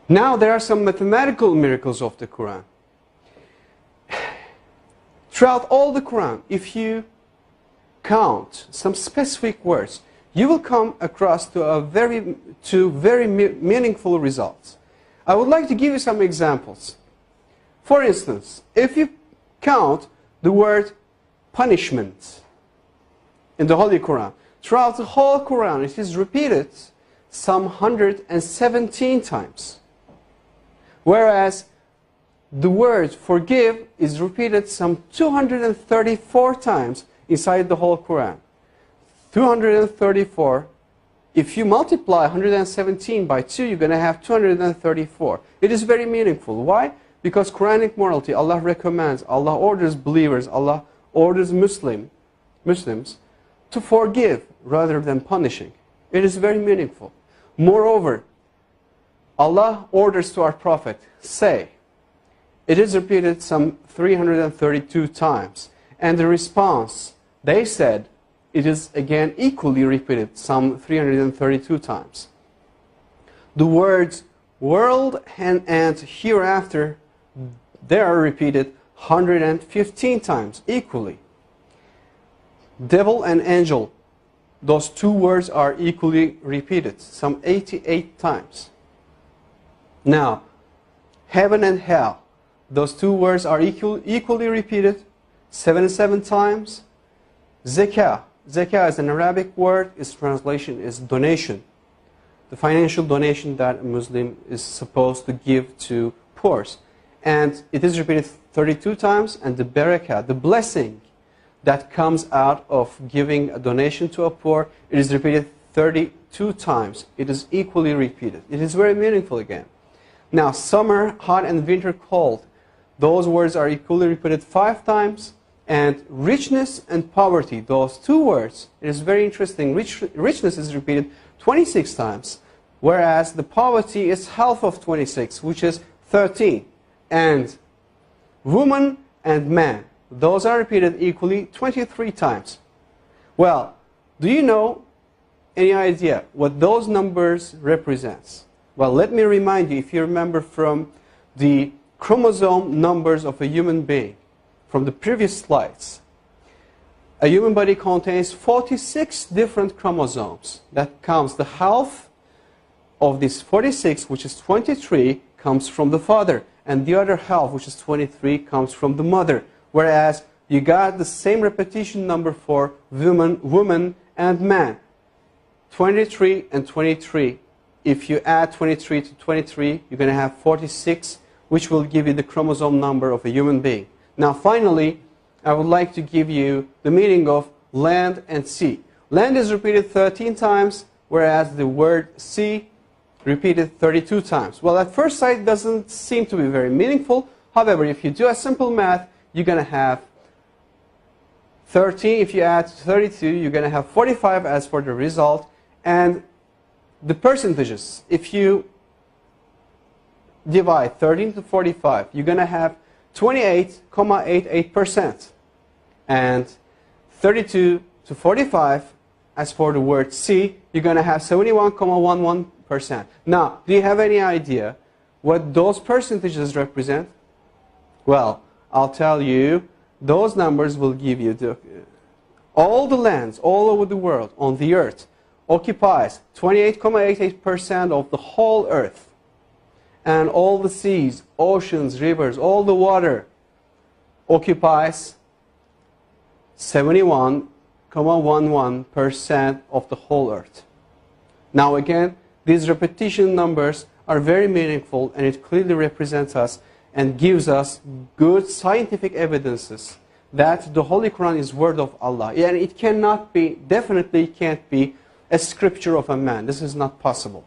Now there are some mathematical miracles of the Quran. Throughout all the Quran, if you count some specific words, you will come across to very meaningful results. I would like to give you some examples. For instance, if you count the word punishment in the Holy Quran, throughout the whole Quran it is repeated some 117 times. Whereas the word forgive is repeated some 234 times inside the whole Quran. 234, if you multiply 117 by 2, you're going to have 234. It is very meaningful. Why? Because Quranic morality, Allah recommends, Allah orders believers, Allah orders Muslims to forgive rather than punishing. It is very meaningful. Moreover, Allah orders to our Prophet, say, it is repeated some 332 times. And the response, they said, it is again equally repeated some 332 times. The words world and hereafter, they are repeated 115 times equally. Devil and angel, those two words are equally repeated some 88 times. Now, heaven and hell, those two words are equally repeated 77 times. Zakah is an Arabic word. Its translation is donation. The financial donation that a Muslim is supposed to give to poor. And it is repeated 32 times. And the barakah, the blessing that comes out of giving a donation to a poor, it is repeated 32 times. It is equally repeated. It is very meaningful again. Now, summer, hot, and winter, cold. Those words are equally repeated 5 times. And richness and poverty, those two words, it is very interesting. Richness is repeated 26 times, whereas the poverty is half of 26, which is 13. And woman and man, those are repeated equally 23 times. Well, do you know any idea what those numbers represent? Well, let me remind you, if you remember from the chromosome numbers of a human being, from the previous slides, a human body contains 46 different chromosomes. That comes, the half of this 46, which is 23, comes from the father. And the other half, which is 23, comes from the mother. Whereas you got the same repetition number for woman and man. 23 and 23. If you add 23 to 23, you're going to have 46, which will give you the chromosome number of a human being. Now finally, I would like to give you the meaning of land and sea. Land is repeated 13 times, whereas the word sea repeated 32 times. Well, at first sight, it doesn't seem to be very meaningful. However, if you do a simple math, you're going to have 13. If you add 32, you're going to have 45 as for the result. And the percentages, if you divide 13 to 45, you're going to have 28.88%. And 32 to 45, as for the word sea, you're going to have 71.11%. Now, do you have any idea what those percentages represent? Well, I'll tell you, those numbers will give you all the lands all over the world on the earth occupies 28.88% of the whole earth. And all the seas, oceans, rivers, all the water occupies 71.11% of the whole earth. Now again, these repetition numbers are very meaningful, and it clearly represents us and gives us good scientific evidences that the Holy Quran is word of Allah. And it cannot be, definitely can't be a scripture of a man. This is not possible.